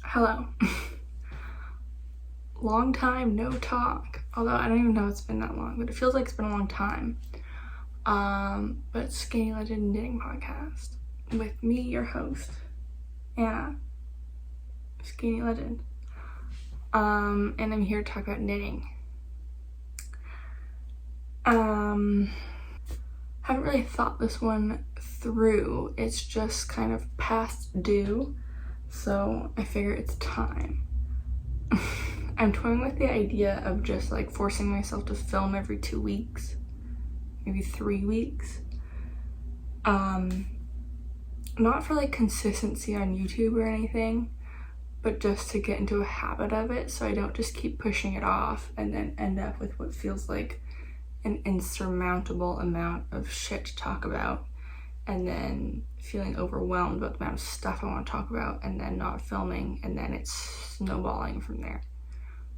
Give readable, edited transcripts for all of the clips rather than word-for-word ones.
Hello. Long time no talk. Although I don't even know it's been that long, but it feels like it's been a long time. But Skeiny Legend Knitting Podcast with me, your host, Anna, Skeiny Legend. And I'm here to talk about knitting. Haven't really thought this one through. It's just kind of past due, so I figure it's time. I'm toying with the idea of just like forcing myself to film every 2 weeks, maybe 3 weeks. Not for like consistency on YouTube or anything, but just to get into a habit of it so I don't just keep pushing it off and then end up with what feels like an insurmountable amount of shit to talk about, and then feeling overwhelmed about the amount of stuff I want to talk about and then not filming, and then it's snowballing from there.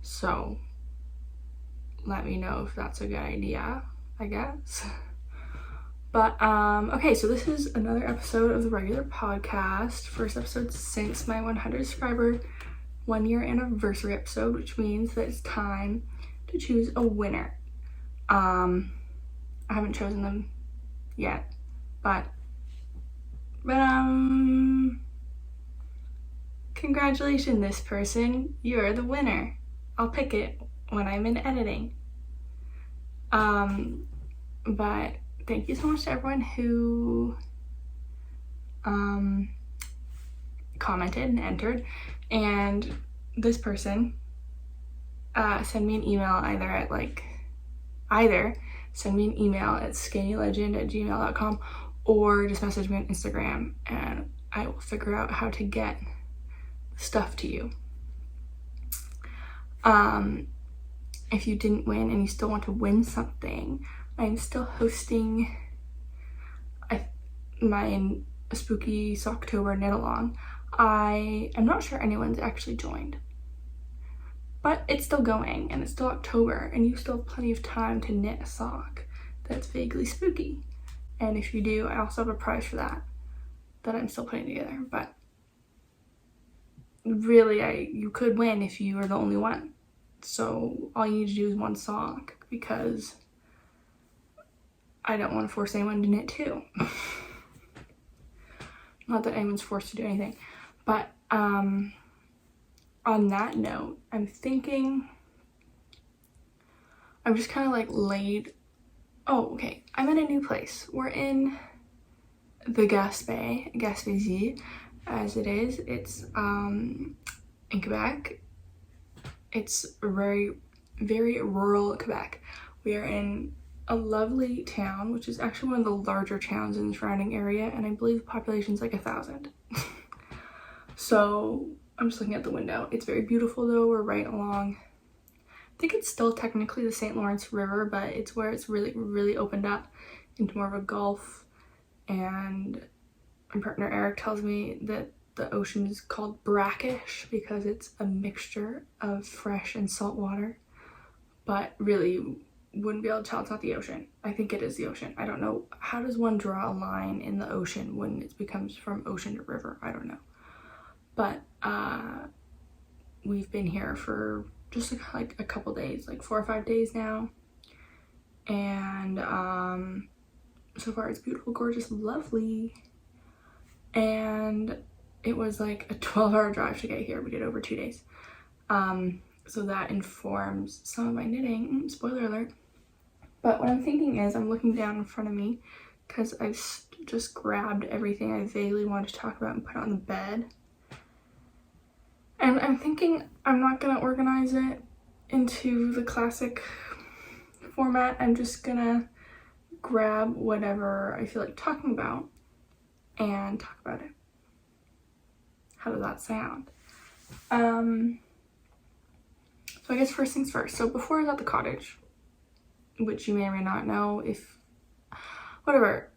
So let me know if that's a good idea, I guess. But okay, so this is another episode of the regular podcast, first episode since my 100 subscriber 1 year anniversary episode, which means that it's time to choose a winner. I haven't chosen them yet, but congratulations, this person, you're the winner. I'll pick it when I'm in editing. But thank you so much to everyone who commented and entered, and this person send me an email either send me an email at skeinylegend@gmail.com or just message me on Instagram and I will figure out how to get stuff to you. If you didn't win and you still want to win something, I'm still hosting my spooky Socktober knit along. I am not sure anyone's actually joined, but it's still going and it's still October and you still have plenty of time to knit a sock that's vaguely spooky. And if you do, I also have a prize for that I'm still putting together. But really, you could win if you are the only one. So all you need to do is one sock, because I don't want to force anyone to knit too. Not that anyone's forced to do anything, but on that note, I'm thinking I'm just kind of like okay, I'm in a new place. We're in the Gaspésie, as it is. It's in Quebec. It's very, very rural Quebec. We are in a lovely town, which is actually one of the larger towns in the surrounding area, and I believe the population's like 1,000. So I'm just looking at the window. It's very beautiful though. We're right along, I think it's still technically the St. Lawrence River, but it's where it's really, really opened up into more of a gulf. And my partner Eric tells me that the ocean is called brackish because it's a mixture of fresh and salt water, but really wouldn't be able to tell it's not the ocean. I think it is the ocean. I don't know. How does one draw a line in the ocean when it becomes from ocean to river? I don't know. But we've been here for just like a couple days, like 4 or 5 days now. And so far it's beautiful, gorgeous, lovely. And it was like a 12-hour drive to get here. We did over 2 days. So that informs some of my knitting. Spoiler alert. But what I'm thinking is, I'm looking down in front of me because I've just grabbed everything I vaguely wanted to talk about and put it on the bed. And I'm thinking I'm not going to organize it into the classic format. I'm just going to grab whatever I feel like talking about and talk about it. How does that sound? So I guess first things first. So before I was at the cottage, which you may or may not know, whatever.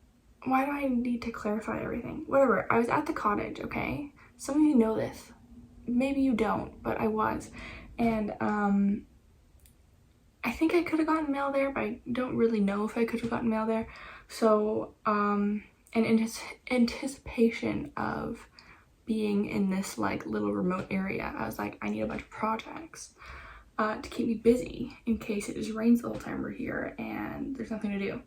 Why do I need to clarify everything? Whatever. I was at the cottage, okay? Some of you know this. Maybe you don't, but I was. And I think I could have gotten mail there, but I don't really know if I could have gotten mail there. So in anticipation of being in this like little remote area, I was like, I need a bunch of projects to keep me busy in case it just rains the whole time we're here and there's nothing to do.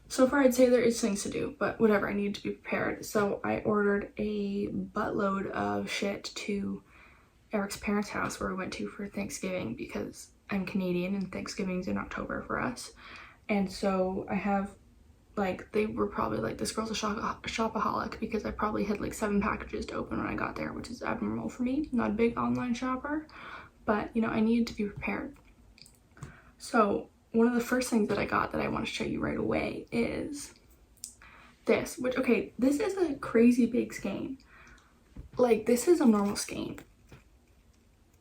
So far I'd say there is things to do, but whatever, I need to be prepared. So I ordered a buttload of shit to Eric's parents' house where we went to for Thanksgiving, because I'm Canadian and Thanksgiving's in October for us. And so I have like, they were probably like, this girl's a shopaholic, because I probably had like 7 packages to open when I got there, which is abnormal for me. Not a big online shopper, but you know, I needed to be prepared. So one of the first things that I got that I want to show you right away is this, which, okay, this is a crazy big skein. Like, this is a normal skein,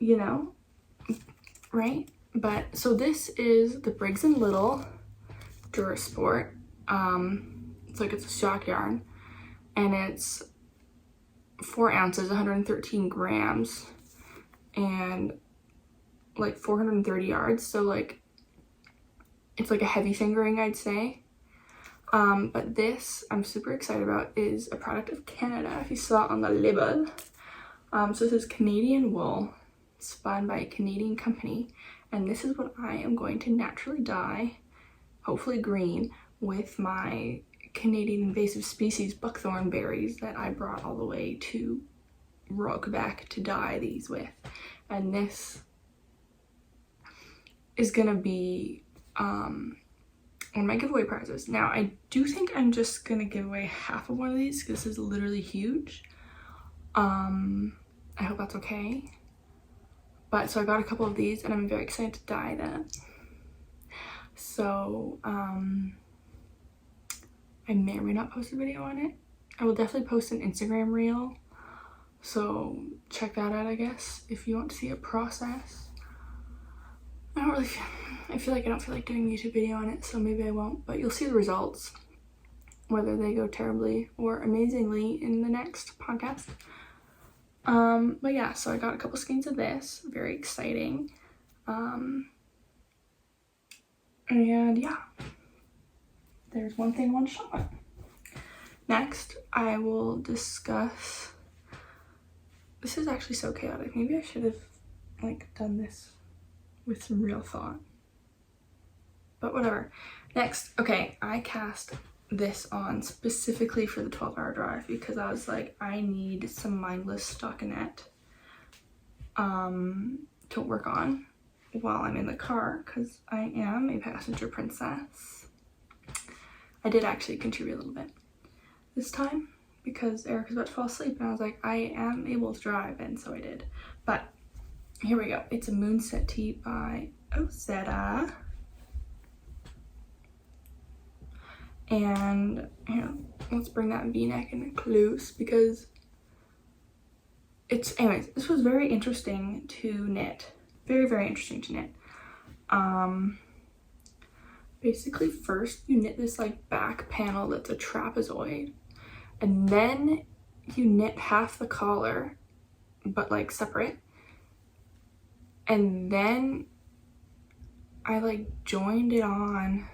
you know, right? But so this is the Briggs & Little Durasport. It's like, it's a stock yarn, and it's 4 ounces, 113 grams, and like 430 yards. So like, it's like a heavy fingering, I'd say. But this I'm super excited about is a product of Canada, if you saw it on the label. So this is Canadian wool, spun by a Canadian company, and this is what I am going to naturally dye, hopefully green, with my Canadian invasive species buckthorn berries that I brought all the way to Royal Quebec to dye these with. And this is gonna be one of my giveaway prizes. Now I do think I'm just gonna give away half of one of these because this is literally huge. I hope that's okay. But so I got a couple of these and I'm very excited to dye them. So I may or may not post a video on it. I will definitely post an Instagram reel, so check that out, I guess, if you want to see a process. I feel like I don't feel like doing a YouTube video on it, so maybe I won't, but you'll see the results, whether they go terribly or amazingly, in the next podcast. But yeah, so I got a couple skeins of this, very exciting. And yeah, there's one thing, one shot. Next, I will discuss, this is actually so chaotic, maybe I should have like done this with some real thought, but whatever. Next, okay, I cast this on specifically for the 12-hour drive because I was like, I need some mindless stockinette to work on while I'm in the car, because I am a passenger princess. I did actually contribute a little bit this time because Eric was about to fall asleep and I was like, I am able to drive, and so I did. But here we go. It's a Moonset tee by Ozetta. And here, let's bring that V-neck in close because it's, anyways, this was very interesting to knit. Very, very interesting to knit. Basically first you knit this like back panel that's a trapezoid, and then you knit half the collar, but like separate. And then I like joined it on,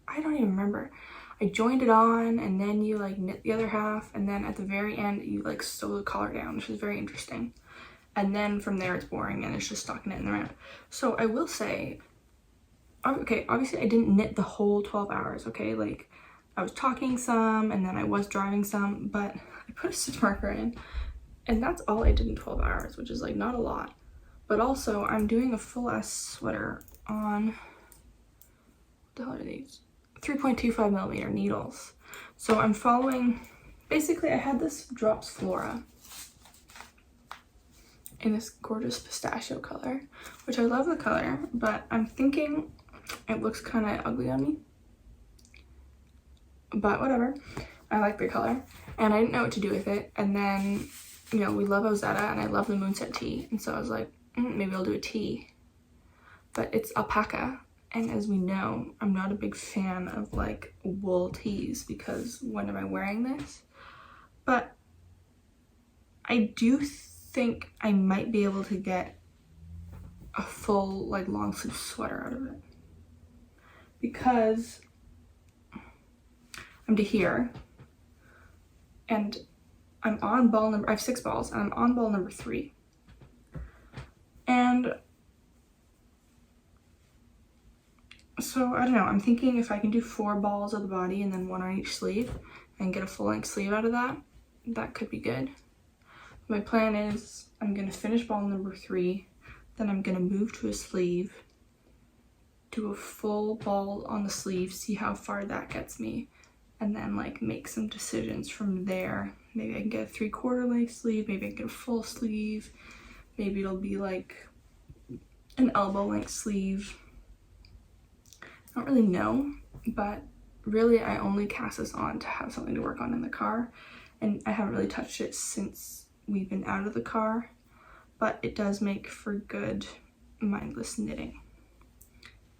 I don't even remember. I joined it on, and then you like knit the other half, and then at the very end you like sew the collar down, which is very interesting. And then from there it's boring and it's just stocking it in the round. So I will say, okay, obviously I didn't knit the whole 12 hours, okay? Like, I was talking some and then I was driving some, but I put a stitch marker in, and that's all I did in 12 hours, which is like not a lot. But also I'm doing a full ass sweater on, what the hell are these? 3.25 millimeter needles. So I'm following, basically I had this Drops Flora in this gorgeous pistachio color, which I love the color, but I'm thinking it looks kind of ugly on me, but whatever. I like the color and I didn't know what to do with it. And then, you know, we love Ozetta and I love the Moonset tee, and so I was like, maybe I'll do a tee, but it's alpaca, and as we know, I'm not a big fan of like wool tees because when am I wearing this? But I do think I might be able to get a full like long sleeve sweater out of it because I'm to here, and I have 6 balls, and I'm on ball number 3. And so, I don't know, I'm thinking if I can do 4 balls of the body and then 1 on each sleeve and get a full-length sleeve out of that, that could be good. My plan is I'm going to finish ball number 3, then I'm going to move to a sleeve, do a full ball on the sleeve, see how far that gets me, and then like make some decisions from there. Maybe I can get a 3/4 length sleeve, maybe I can get a full sleeve, maybe it'll be like an elbow length sleeve. I don't really know, but really I only cast this on to have something to work on in the car, and I haven't really touched it since we've been out of the car, but it does make for good mindless knitting.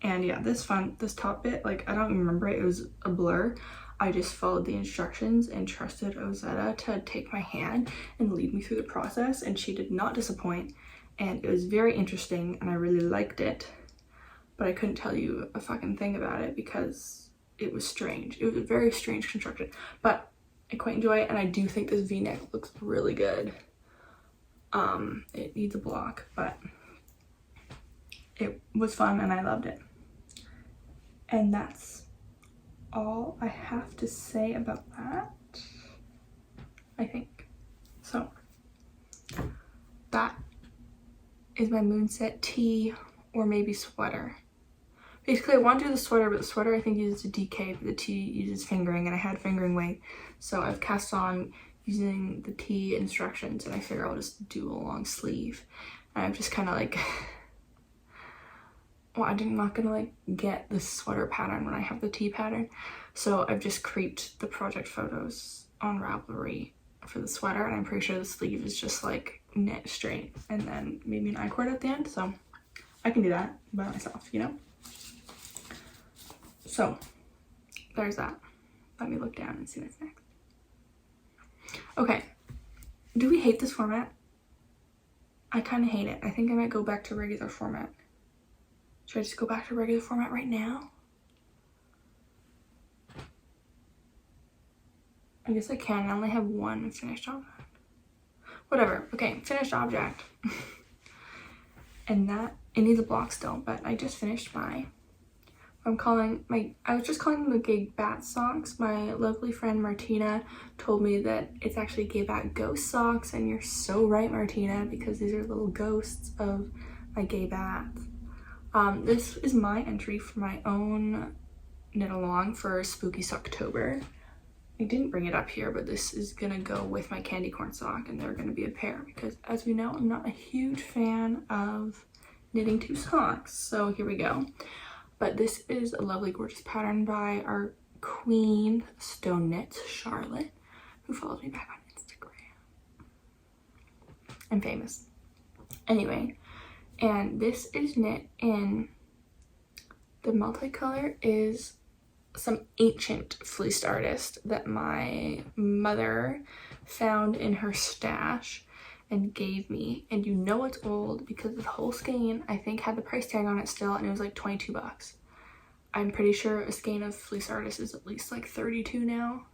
And yeah, this top bit, like I don't remember it was a blur. I just followed the instructions and trusted Ozetta to take my hand and lead me through the process, and she did not disappoint, and it was very interesting and I really liked it, but I couldn't tell you a fucking thing about it because it was strange. It was a very strange construction, but I quite enjoy it, and I do think this v-neck looks really good. It needs a block, but it was fun and I loved it. And that's all I have to say about that, I think. So that is my moonset tee, or maybe sweater. Basically I want to do the sweater, but the sweater I think uses a DK, but the tee uses fingering, and I had fingering weight, so I've cast on using the tee instructions, and I figure I'll just do a long sleeve. And I'm just kind of like, well, I'm not gonna like get the sweater pattern when I have the tee pattern, so I've just creeped the project photos on Ravelry for the sweater, and I'm pretty sure the sleeve is just like knit straight and then maybe an I-cord at the end, so I can do that by myself, you know? So there's that. Let me look down and see what's next. Okay, do we hate this format? I kind of hate it. I think I might go back to regular format. Should I just go back to regular format right now? I guess I can. I only have 1 finished object. Whatever. Okay, finished object. And that, it needs a block still, but I just finished I was just calling them the Gay Bat socks. My lovely friend Martina told me that it's actually Gay Bat ghost socks, and you're so right, Martina, because these are little ghosts of my Gay Bats. This is my entry for my own knit along for Spooky Socktober. I didn't bring it up here, but this is gonna go with my candy corn sock, and they're gonna be a pair because, as we know, I'm not a huge fan of knitting 2 socks. So here we go. But this is a lovely, gorgeous pattern by our queen Stone Knits, Charlotte, who follows me back on Instagram. I'm famous. Anyway, and this is knit in, the multicolor is some ancient fleece artist that my mother found in her stash and gave me, and you know it's old because the whole skein I think had the price tag on it still, and it was like 22 bucks. I'm pretty sure a skein of fleece artist is at least like 32 now,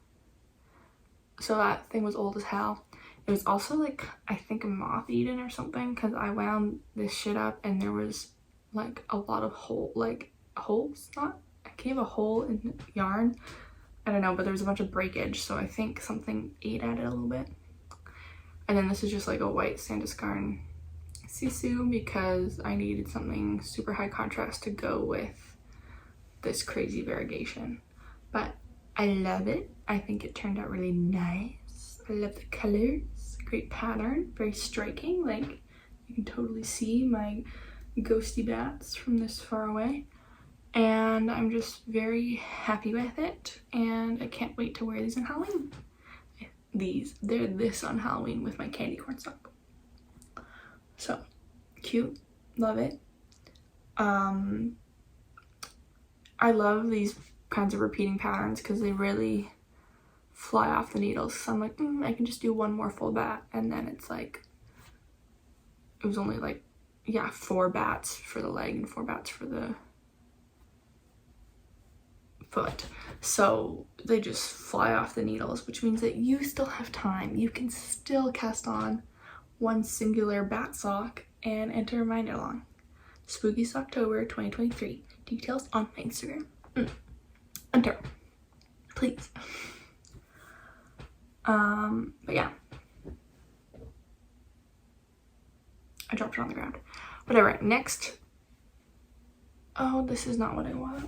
so that thing was old as hell. It was also like, I think, moth-eaten or something, because I wound this shit up and there was like a lot of holes, not, I gave a hole in the yarn, I don't know, but there was a bunch of breakage, so I think something ate at it a little bit. And then this is just like a white Sanduskarn sisu because I needed something super high contrast to go with this crazy variegation. But I love it. I think it turned out really nice. I love the colors. Great pattern. Very striking. Like, you can totally see my ghosty bats from this far away. And I'm just very happy with it. And I can't wait to wear these on Halloween. They're this on Halloween with my candy corn sock. So cute, love it. I love these kinds of repeating patterns because they really fly off the needles. So I'm like, I can just do 1 more full bat, and then it's like, it was only like, yeah, 4 bats for the leg and 4 bats for the foot. So they just fly off the needles, which means that you still have time. You can still cast on one singular bat sock and enter my knit along. Spooky Socktober 2023. Details on my Instagram. Enter. Please. But yeah. I dropped it on the ground. Whatever. Next. Oh, this is not what I was.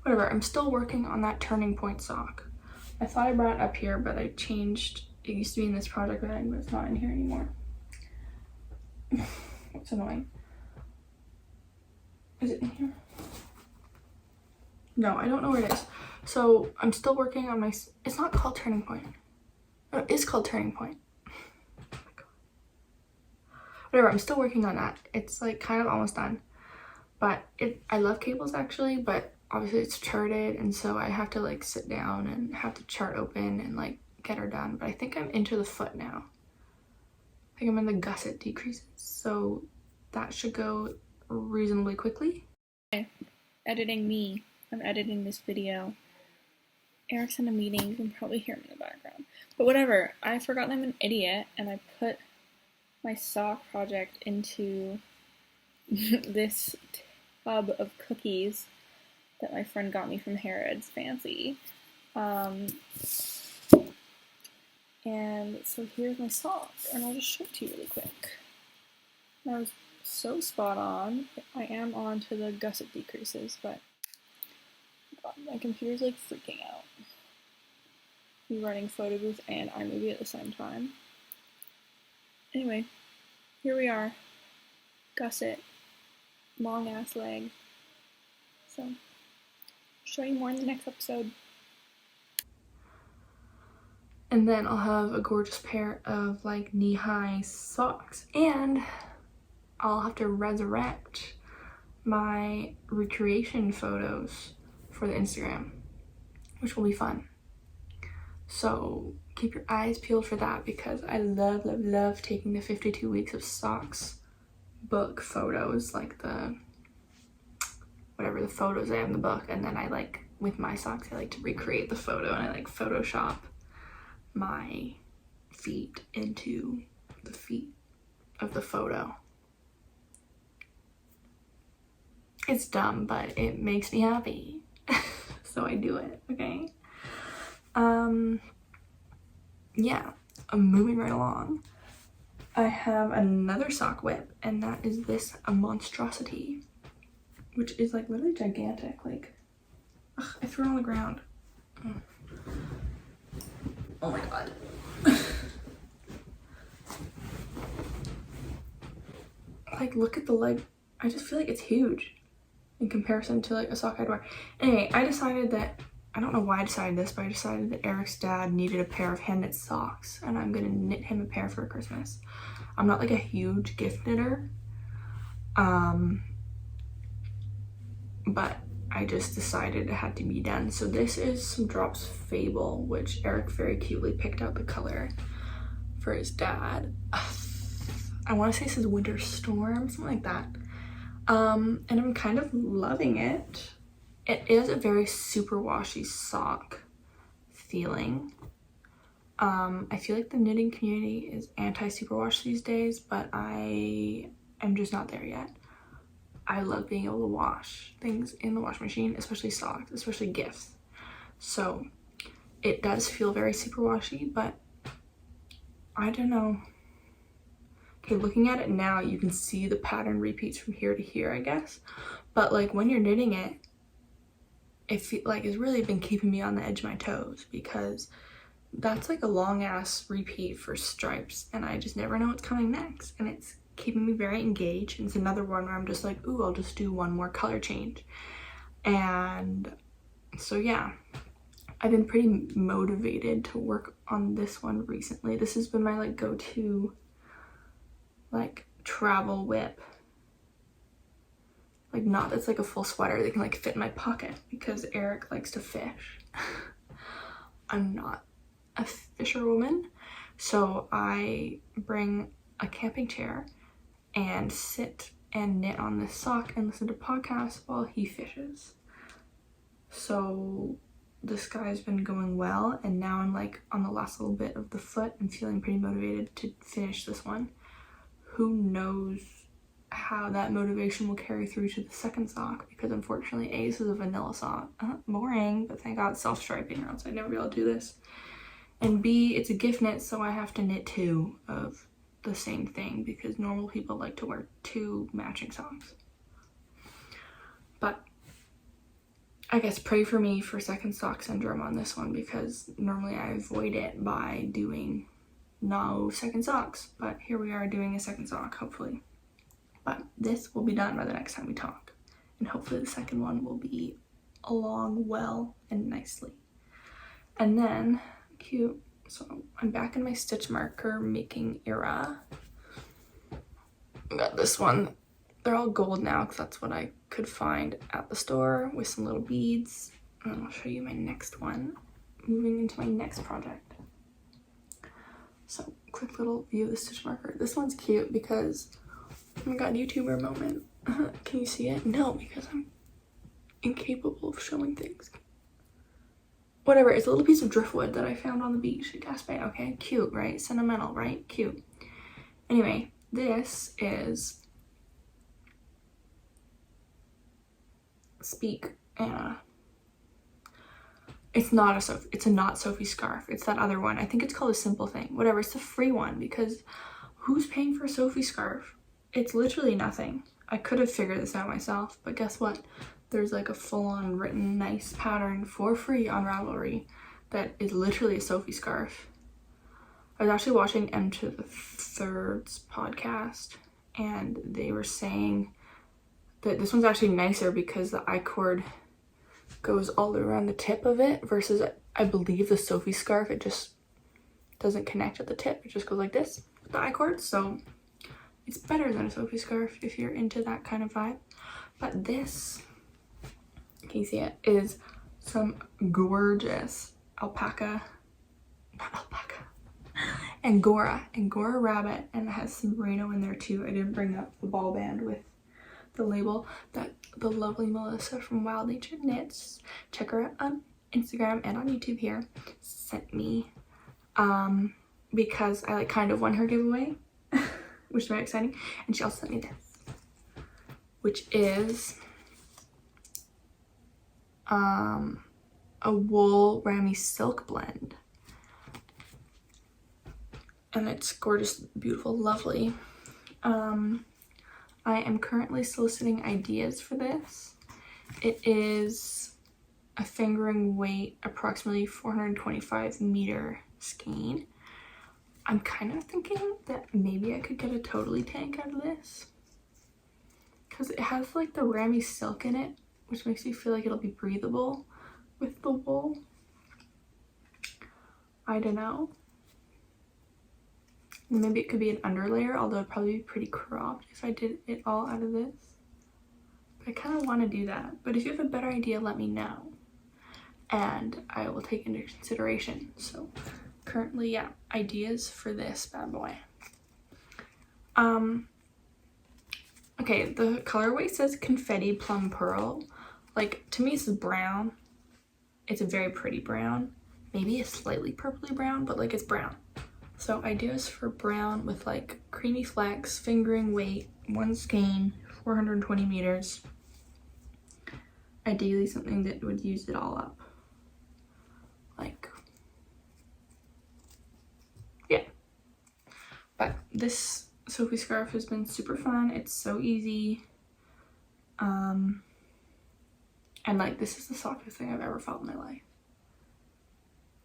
Whatever. I'm still working on that turning point sock. I thought I brought it up here, but I changed. It used to be in this project bag, but it's not in here anymore. What's annoying? Is it in here? No, I don't know where it is. So I'm still working on my. It's not called turning point. No, it is called turning point. Whatever, I'm still working on that. It's like kind of almost done, but I love cables actually, but obviously it's charted, and so I have to like sit down and have the chart open and like get her done. But I think I'm into the foot now. I think I'm in the gusset decreases, so that should go reasonably quickly. Okay. Editing me. I'm editing this video. Eric's in a meeting. You can probably hear him in the background, but whatever. I forgot I'm an idiot, and I put my sock project into this tub of cookies that my friend got me from Harrods. Fancy. And so here's my sock, and I'll just show it to you really quick. That was so spot on. I am on to the gusset decreases, but God, my computer's like freaking out. I'm running photo booth and iMovie at the same time. Anyway, here we are. Gusset. Long ass leg. So, I'll show you more in the next episode. And then I'll have a gorgeous pair of like knee-high socks. And I'll have to resurrect my recreation photos for the Instagram, which will be fun. So keep your eyes peeled for that, because I love taking the 52 weeks of socks book photos, like the whatever the photos I have in the book, and then I like with my socks I like to recreate the photo, and I like Photoshop my feet into the feet of the photo. It's dumb, but it makes me happy. So I do it, okay? Yeah, I'm moving right along. I have another sock whip, and that is this a monstrosity, which is like literally gigantic. Like, ugh, I threw it on the ground. Oh my god. Like, look at the leg. I just feel like it's huge in comparison to like a sock I'd wear. Anyway, I decided that, I don't know why I decided this, but I decided that Eric's dad needed a pair of hand knit socks, and I'm gonna knit him a pair for Christmas. I'm not like a huge gift knitter, but I just decided it had to be done. So this is some Drops Fable, which Eric very cutely picked out the color for his dad. I want to say this is Winter Storm, something like that. And I'm kind of loving it. It is a very super washy sock feeling. I feel like the knitting community is anti-superwash these days, but I am just not there yet. I love being able to wash things in the washing machine, especially socks, especially gifts. So it does feel very super washy, but I don't know. Okay, looking at it now, you can see the pattern repeats from here to here, I guess. But like when you're knitting it, it feels like it's really been keeping me on the edge of my toes, because that's like a long ass repeat for stripes, and I just never know what's coming next, and it's keeping me very engaged. And it's another one where I'm just like, ooh, I'll just do one more color change. And so yeah, I've been pretty motivated to work on this one recently. This has been my like go-to like travel whip. Like, not that's like a full sweater that can like fit in my pocket, because Eric likes to fish. I'm not a fisherwoman, so I bring a camping chair and sit and knit on this sock and listen to podcasts while he fishes. So this guy's been going well, and now I'm like on the last little bit of the foot and feeling pretty motivated to finish this one. Who knows how that motivation will carry through to the second sock, because unfortunately A, this is a vanilla sock. Boring, but thank God it's self-striping, or else I'd never be able to do this. And B, it's a gift knit, so I have to knit 2 of the same thing, because normal people like to wear 2 matching socks. But I guess pray for me for second sock syndrome on this one, because normally I avoid it by doing no second socks, but here we are doing a second sock, hopefully. But this will be done by the next time we talk, and hopefully the second one will be along well and nicely. And then, cute, so I'm back in my stitch marker making era. I got this one. They're all gold now because that's what I could find at the store with some little beads. And I'll show you my next one, moving into my next project. So, quick little view of the stitch marker. This one's cute because, oh my god, YouTuber moment. Can you see it? No, because I'm incapable of showing things. Whatever, it's a little piece of driftwood that I found on the beach at Gaspé. Okay, cute, right? Sentimental, right? Cute. Anyway, this is Speak Anna. It's not a Sophie, it's a not Sophie scarf. It's that other one. I think it's called a Simple Thing. Whatever, it's the free one, because who's paying for a Sophie scarf? It's literally nothing. I could have figured this out myself, but guess what? There's like a full-on written nice pattern for free on Ravelry that is literally a Sophie scarf. I was actually watching M to the Third's podcast, and they were saying that this one's actually nicer because the I-cord goes all around the tip of it, versus I believe the Sophie scarf, it just doesn't connect at the tip. It just goes like this with the I-cord, so it's better than a Sophie scarf if you're into that kind of vibe. But this, can you see it, is some gorgeous Angora rabbit, and it has some merino in there too. I didn't bring up the ball band with the label that the lovely Melissa from Wild Nature Knits, check her out on Instagram and on YouTube here, sent me because I like kind of won her giveaway, which is very exciting. And she also sent me this, which is a wool ramie silk blend, and it's gorgeous, beautiful, lovely. I am currently soliciting ideas for this. It is a fingering weight, approximately 425 meter skein. I'm kind of thinking that maybe I could get a totally tank out of this, because it has like the ramie silk in it, which makes me feel like it'll be breathable with the wool. I don't know. Maybe it could be an underlayer, although it'd probably be pretty cropped if I did it all out of this. But I kind of want to do that. But if you have a better idea, let me know, and I will take into consideration. So currently, yeah, ideas for this bad boy. Okay, the colorway says Confetti Plum Pearl. Like, to me, this is brown. It's a very pretty brown. Maybe a slightly purpley brown, but like it's brown. So ideas for brown with like creamy flecks, fingering weight, 1 skein, 420 meters. Ideally something that would use it all up. Like, yeah. But this Sophie scarf has been super fun. It's so easy. And like, this is the softest thing I've ever felt in my life.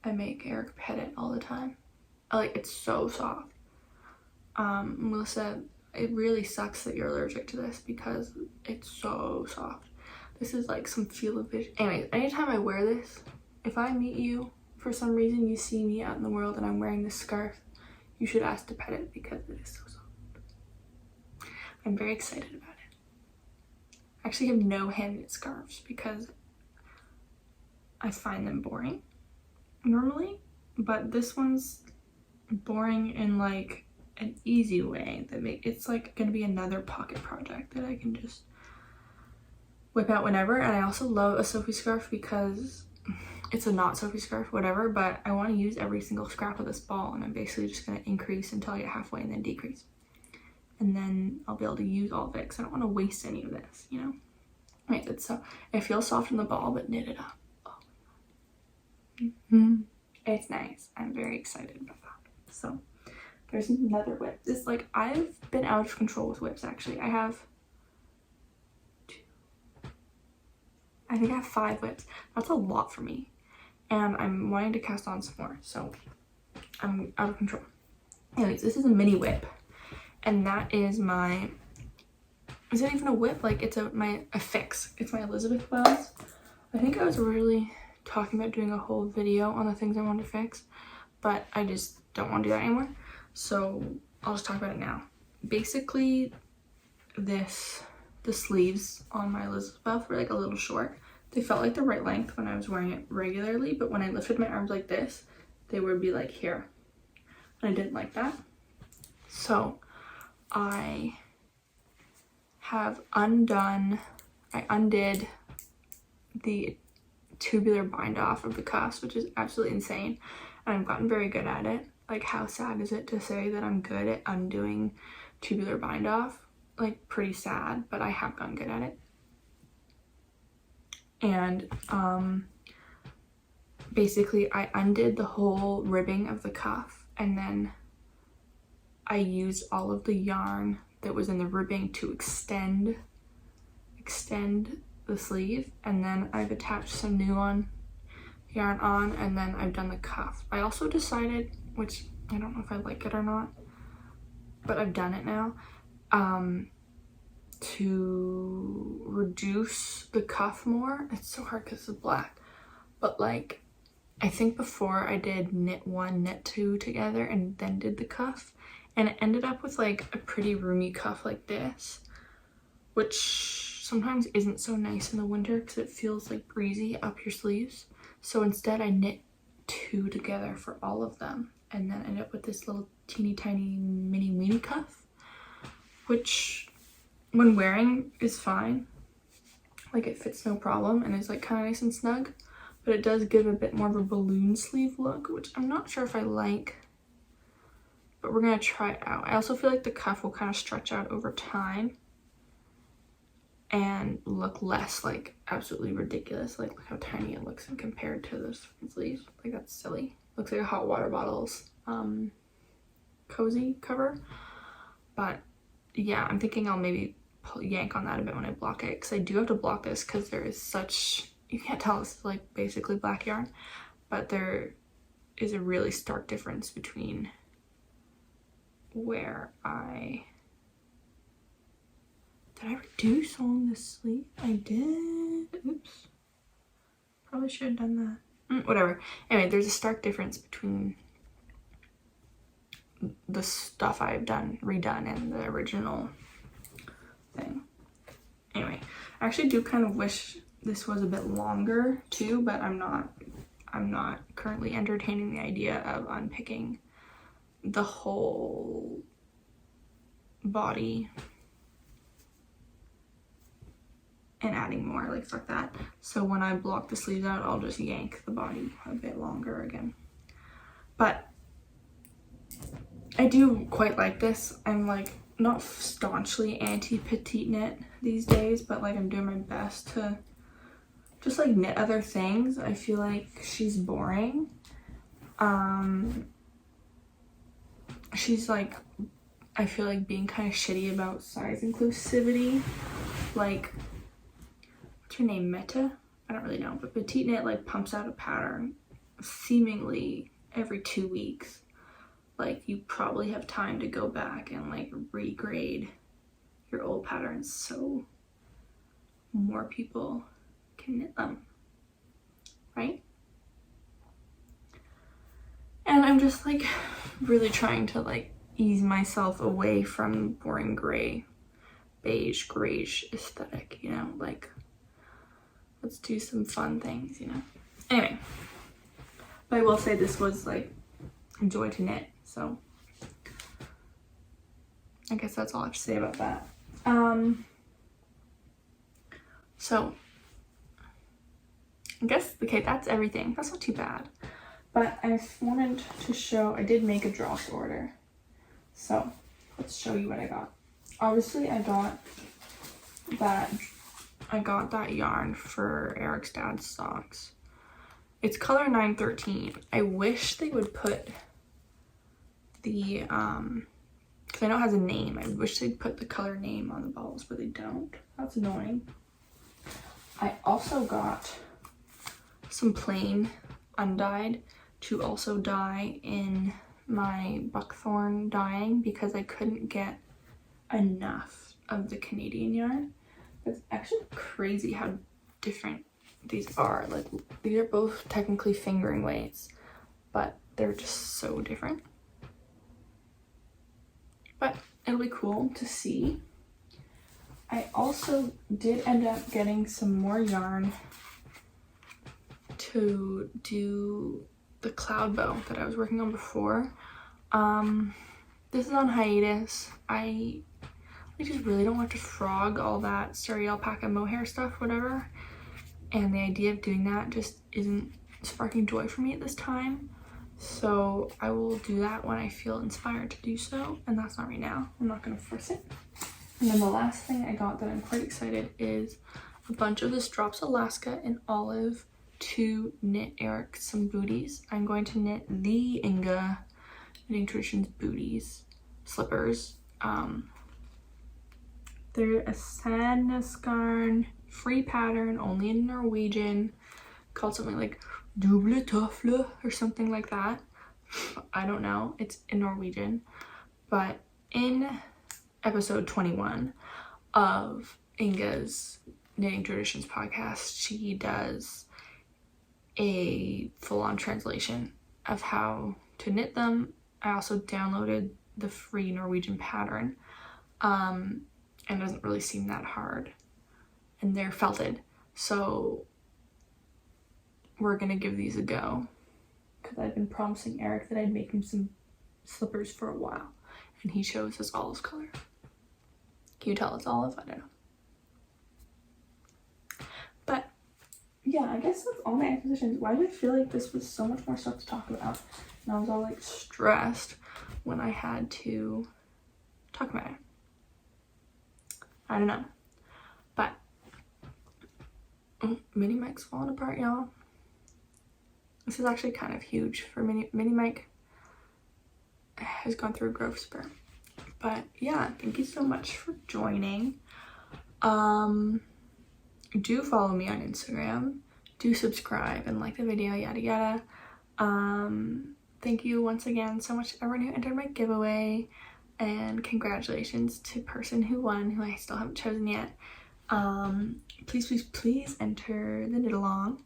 I make Eric pet it all the time. Like, it's so soft. Melissa, it really sucks that you're allergic to this because it's so soft. This is like some feel-of-vision. Anyways, anytime I wear this, if I meet you, for some reason you see me out in the world and I'm wearing this scarf, you should ask to pet it because it is so soft. I'm very excited about it. I actually have no hand knit scarves because I find them boring normally, but this one's boring in like an easy way that it's like gonna be another pocket project that I can just whip out whenever. And I also love a Sophie scarf because it's a not Sophie scarf, whatever, but I want to use every single scrap of this ball, and I'm basically just going to increase until I get halfway and then decrease. And then I'll be able to use all of it because I don't want to waste any of this, you know? Right, it feels soft in the ball, but knit it up. Oh my god. It's nice. I'm very excited about that. So there's another whip. This, like, I've been out of control with whips, actually. I think I have 5 whips. That's a lot for me. And I'm wanting to cast on some more, so I'm out of control. Anyways, this is a mini whip. And that is my, is it even a whip? Like, it's a fix. It's my Elizabeth Wells. I think I was really talking about doing a whole video on the things I want to fix, but I just don't want to do that anymore. So I'll just talk about it now. Basically, the sleeves on my Elizabeth Wells were like a little short. They felt like the right length when I was wearing it regularly, but when I lifted my arms like this, they would be like here. And I didn't like that. So I undid the tubular bind off of the cuffs, which is absolutely insane. And I've gotten very good at it. Like, how sad is it to say that I'm good at undoing tubular bind off? Like, pretty sad, but I have gotten good at it. And basically I undid the whole ribbing of the cuff, and then I used all of the yarn that was in the ribbing to extend the sleeve, and then I've attached some new yarn on, and then I've done the cuff. I also decided, which I don't know if I like it or not, but I've done it now, to reduce the cuff more. It's so hard because it's black, but like, I think before I did knit 1, knit 2 together and then did the cuff, and it ended up with like a pretty roomy cuff like this, which sometimes isn't so nice in the winter because it feels like breezy up your sleeves. So instead I knit 2 together for all of them, and then end up with this little teeny tiny mini weenie cuff, which when wearing is fine. Like, it fits no problem and is like kind of nice and snug, but it does give a bit more of a balloon sleeve look, which I'm not sure if I like, but we're gonna try it out. I also feel like the cuff will kind of stretch out over time and look less like absolutely ridiculous. Like, look how tiny it looks and compared to this sleeve. Like, that's silly. Looks like a hot water bottle's cozy cover. But yeah, I'm thinking I'll maybe yank on that a bit when I block it, because I do have to block this because there is such, you can't tell this is like basically black yarn, but there is a really stark difference between where did I reduce on the sleeve? I did. Oops. Probably should have done that. Whatever. Anyway, there's a stark difference between the stuff I've redone and the original thing. Anyway, I actually do kind of wish this was a bit longer too, but I'm not currently entertaining the idea of unpicking the whole body and adding more. Like, fuck that. So when I block the sleeves out, I'll just yank the body a bit longer again. But I do quite like this. I'm like not staunchly anti-petite knit these days, but like I'm doing my best to just like knit other things. I feel like she's boring. She's like, I feel like being kind of shitty about size inclusivity. Like, what's her name, Meta? I don't really know, but Petite Knit like pumps out a pattern seemingly every 2 weeks. Like, you probably have time to go back and like regrade your old patterns so more people can knit them, right? And I'm just like really trying to like ease myself away from boring gray, beige, grayish aesthetic, you know, like let's do some fun things, you know. Anyway, but I will say this was like a joy to knit, so I guess that's all I have to say about that. So I guess, okay, that's everything. That's not too bad. But I wanted to show, I did make a dropped order. So let's show you what I got. Obviously I got that yarn for Eric's dad's socks. It's color 913. I wish they would put the, because I know it has a name. I wish they'd put the color name on the balls, but they don't. That's annoying. I also got some plain undyed to also dye in my buckthorn dyeing because I couldn't get enough of the Canadian yarn. It's actually crazy how different these are. Like, these are both technically fingering weights, but they're just so different. But it'll be cool to see. I also did end up getting some more yarn to do the cloud bow that I was working on before. This is on hiatus. I just really don't want to frog all that stray alpaca mohair stuff, whatever. And the idea of doing that just isn't sparking joy for me at this time. So I will do that when I feel inspired to do so, and that's not right now. I'm not gonna force it. And then the last thing I got that I'm quite excited is a bunch of this Drops Alaska in Olive to knit Eric some booties. I'm going to knit the Inga Knitting Traditions booties, slippers. They're a Sandnesgarn free pattern, only in Norwegian, called something like Double Tofle or something like that. I don't know, it's in Norwegian. But in episode 21 of Inga's Knitting Traditions podcast, she does a full-on translation of how to knit them. I also downloaded the free Norwegian pattern, and it doesn't really seem that hard, and they're felted, so we're gonna give these a go because I've been promising Eric that I'd make him some slippers for a while, and he chose this olive color. Can you tell it's olive? I don't know. But yeah, I guess that's all my acquisitions. Why did I feel like this was so much more stuff to talk about? And I was all like stressed when I had to talk about it. I don't know. But Mini Mike's falling apart, y'all. This is actually kind of huge for Mini Mike. Has gone through a growth spurt. But yeah, thank you so much for joining. Do follow me on Instagram. Do subscribe and like the video, yada yada. Thank you once again so much to everyone who entered my giveaway, and congratulations to person who won, who I still haven't chosen yet. Please enter the knit along.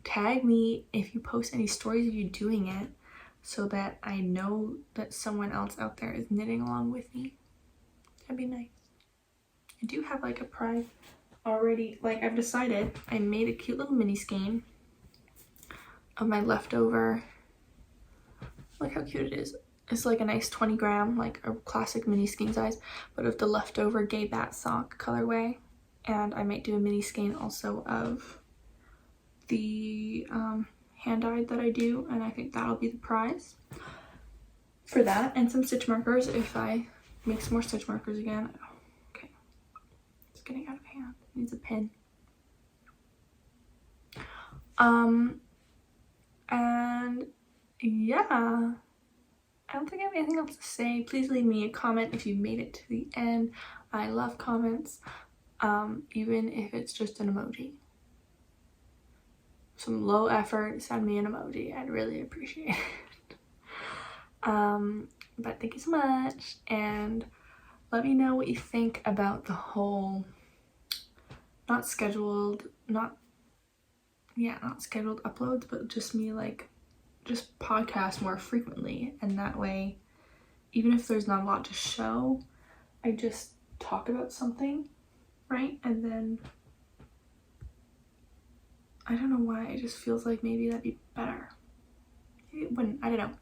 Tag me if you post any stories of you doing it, so that I know that someone else out there is knitting along with me. That'd be nice. I do have like a prize already. Like, I've decided, I made a cute little mini skein of my leftover. Look how cute it is. It's like a nice 20 gram, like a classic mini skein size, but of the leftover Gay Bat sock colorway. And I might do a mini skein also of the hand dyed that I do, and I think that'll be the prize for that, and some stitch markers if I make some more stitch markers again. Okay, it's getting out of hand. It needs a pin. And yeah, I don't think I have anything else to say. Please leave me a comment if you made it to the end. I love comments, even if it's just an emoji. Some low effort, send me an emoji. I'd really appreciate it. But thank you so much, and let me know what you think about the whole not scheduled uploads, but just me like just podcast more frequently, and that way even if there's not a lot to show, I just talk about something, right? And then I don't know why, it just feels like maybe that'd be better. Maybe it wouldn't, I don't know.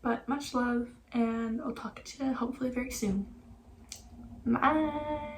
But much love, and I'll talk to you hopefully very soon. Bye!